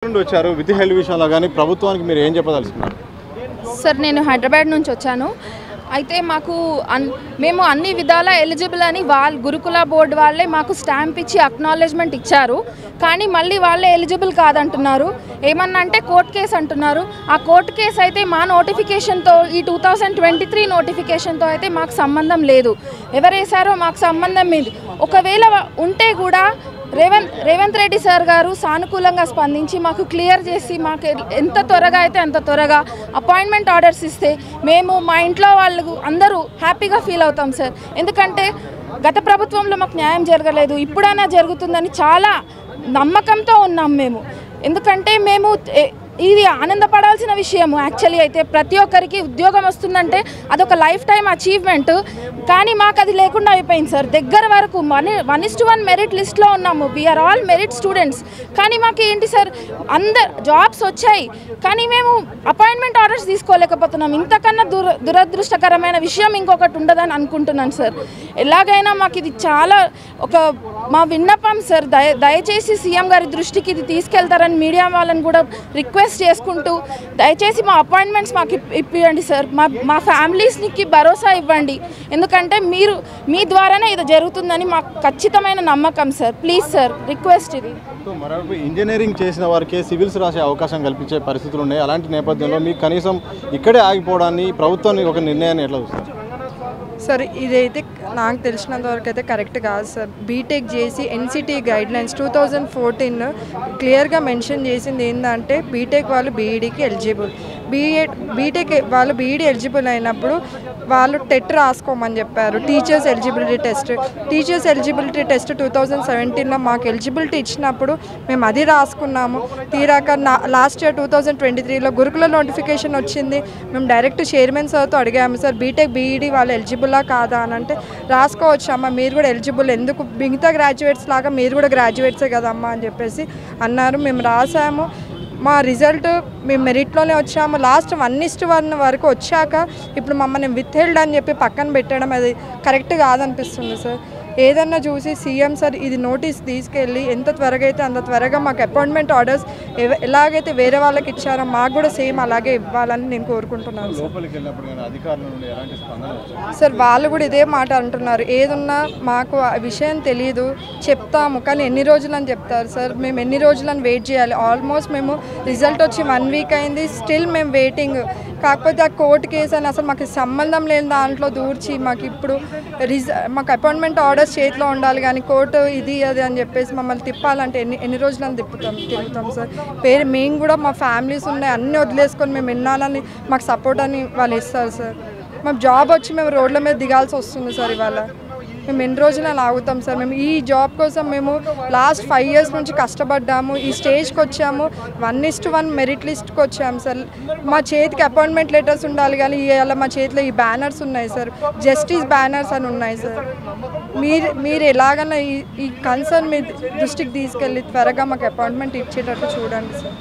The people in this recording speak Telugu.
వచ్చారు విత్ హెల్త్ విషయంలో కానీ ప్రభుత్వానికి మీరు ఏం చెప్పదలుచుకున్నారు? సార్ నేను హైదరాబాద్ నుంచి వచ్చాను. అయితే మాకు మేము అన్ని విధాల ఎలిజిబుల్ అని గురుకుల బోర్డు వాళ్ళే మాకు స్టాంప్ ఇచ్చి అక్నాలెడ్జ్మెంట్ ఇచ్చారు. కానీ మళ్ళీ వాళ్ళే ఎలిజిబుల్ కాదంటున్నారు. ఏమన్నా అంటే కోర్టు కేసు అంటున్నారు. ఆ కోర్టు కేసు అయితే మా నోటిఫికేషన్తో ఈ 2023 నోటిఫికేషన్తో అయితే మాకు సంబంధం లేదు. ఎవరేసారో మాకు సంబంధం లేదు. ఒకవేళ ఉంటే కూడా రేవంత్ రెడ్డి సార్ గారు సానుకూలంగా స్పందించి మాకు క్లియర్ చేసి మాకు ఎంత త్వరగా అయితే అంత త్వరగా అపాయింట్మెంట్ ఆర్డర్స్ ఇస్తే మేము మా ఇంట్లో వాళ్ళు అందరూ హ్యాపీగా ఫీల్ అవుతాం సార్. ఎందుకంటే గత ప్రభుత్వంలో మాకు న్యాయం జరగలేదు, ఇప్పుడైనా జరుగుతుందని చాలా నమ్మకంతో ఉన్నాం మేము. ఎందుకంటే మేము ఇది ఆనందపడాల్సిన విషయము. యాక్చువల్లీ అయితే ప్రతి ఒక్కరికి ఉద్యోగం వస్తుందంటే అదొక లైఫ్ టైం అచీవ్మెంట్. కానీ మాకు అది లేకుండా అయిపోయింది సార్. దగ్గర వరకు 1:1 మెరిట్ లిస్ట్లో ఉన్నాము. We are all merit students. కానీ మాకు ఏంటి సార్, జాబ్స్ వచ్చాయి కానీ మేము అపాయింట్మెంట్ ఆర్డర్స్ తీసుకోలేకపోతున్నాం. ఇంతకన్నా దురదృష్టకరమైన విషయం ఇంకొకటి ఉండదని అనుకుంటున్నాను సార్. ఎలాగైనా మాకు ఇది చాలా మా విన్నపం సార్. దయచేసి సీఎం గారి దృష్టికి ఇది తీసుకెళ్తారని మీడియా వాళ్ళని కూడా రిక్వెస్ట్ చేసుకుంటూ దయచేసి మా అపాయింట్మెంట్స్ మాకు ఇప్పియండి సార్. మా ఫ్యామిలీస్కి భరోసా ఇవ్వండి. ఎందుకంటే మీ ద్వారానే ఇది జరుగుతుందని మాకు ఖచ్చితమైన నమ్మకం సార్. ప్లీజ్ సార్, రిక్వెస్ట్ ఇది. మరోవైపు ఇంజనీరింగ్ చేసిన వారికి సివిల్స్ రాసే అవకాశం కల్పించే పరిస్థితులు ఉన్నాయి. అలాంటి నేపథ్యంలో మీకు కనీసం ఇక్కడే ఆగిపోవడాన్ని ప్రభుత్వాన్ని ఒక నిర్ణయాన్ని ఎట్లా చూస్తారు సార్? ఇదైతే నాకు తెలిసినంత వరకు అయితే కరెక్ట్ కాదు సార్. బీటెక్ చేసి ఎన్సిటీ గైడ్లైన్స్ 2014 క్లియర్గా మెన్షన్ చేసింది ఏంటంటే బీటెక్ వాళ్ళు బీఈడీకి ఎలిజిబుల్, బీటెక్ వాళ్ళు బీఈడీ ఎలిజిబుల్ అయినప్పుడు వాళ్ళు టెట్ రాసుకోమని చెప్పారు. టీచర్స్ ఎలిజిబిలిటీ టెస్ట్ 2017లో మాకు ఎలిజిబిలిటీ ఇచ్చినప్పుడు మేము అది రాసుకున్నాము. తీరాక లాస్ట్ ఇయర్ 2023లో గురుకుల నోటిఫికేషన్ వచ్చింది. మేము డైరెక్ట్ చైర్మన్ సార్తో అడిగాము, సార్ బీటెక్ బీఈడీ వాళ్ళు ఎలిజిబుల్లా కాదా అని. అంటే రాసుకోవచ్చమ్మా, మీరు కూడా ఎలిజిబుల్, ఎందుకు మిగతా గ్రాడ్యుయేట్స్ లాగా మీరు కూడా గ్రాడ్యుయేట్సే కదమ్మా అని చెప్పేసి అన్నారు. మేము రాసాము. మా రిజల్ట్ మేము మెరిట్లోనే వచ్చాము. లాస్ట్ 1:1 వరకు వచ్చాక ఇప్పుడు మమ్మల్ని విత్ హెల్డ్ అని చెప్పి పక్కన పెట్టడం అది కరెక్ట్ కాదనిపిస్తుంది సార్. ఏదన్నా చూసి సీఎం సార్ ఇది నోటీస్ తీసుకెళ్ళి ఎంత త్వరగా అయితే అంత త్వరగా మాకు అపాయింట్మెంట్ ఆర్డర్స్ ఎలాగైతే వేరే వాళ్ళకి ఇచ్చారో మాకు కూడా సేమ్ అలాగే ఇవ్వాలని నేను కోరుకుంటున్నాను సార్. వాళ్ళు కూడా ఇదే మాట అంటున్నారు, ఏదున్నా మాకు ఆ విషయం తెలియదు, చెప్తాము కానీ ఎన్ని రోజులు అని చెప్తారు సార్. మేము ఎన్ని రోజులని వెయిట్ చేయాలి? ఆల్మోస్ట్ మేము రిజల్ట్ వచ్చి 1 వీక్ అయింది, స్టిల్ మేము వెయిటింగ్. కాకపోతే ఆ కోర్టు కేసు అని అసలు మాకు సంబంధం లేని దాంట్లో దూర్చి మాకు ఇప్పుడు మాకు అపాయింట్మెంట్ ఆర్డర్స్ చేతిలో ఉండాలి కానీ కోర్టు ఇది అది అని చెప్పేసి మమ్మల్ని తిప్పాలంటే ఎన్ని రోజులని తిరుగుతాం సార్. మేము కూడా మా ఫ్యామిలీస్ ఉన్నాయి, అన్నీ వదిలేసుకొని మేము విన్నానని మాకు సపోర్ట్ అని వాళ్ళు ఇస్తారు సార్. మాకు జాబ్ వచ్చి మేము రోడ్ల మీద దిగాల్సి వస్తుంది సార్. ఇవాళ మేము ఎన్ని రోజులని ఆగుతాం సార్? మేము ఈ జాబ్ కోసం మేము లాస్ట్ 5 years నుంచి కష్టపడ్డాము, ఈ స్టేజ్కి వచ్చాము. 1:1 మెరిట్ లిస్ట్కి వచ్చాము సార్. మా చేతికి అపాయింట్మెంట్ లెటర్స్ ఉండాలి కానీ ఇవాళ మా చేతిలో ఈ బ్యానర్స్ ఉన్నాయి సార్, జస్టిస్ బ్యానర్స్ అని ఉన్నాయి సార్. మీరు ఎలాగన్నా ఈ కన్సర్న్ మీ దృష్టికి తీసుకెళ్ళి త్వరగా మాకు అపాయింట్మెంట్ ఇచ్చేటట్టు చూడండి సార్.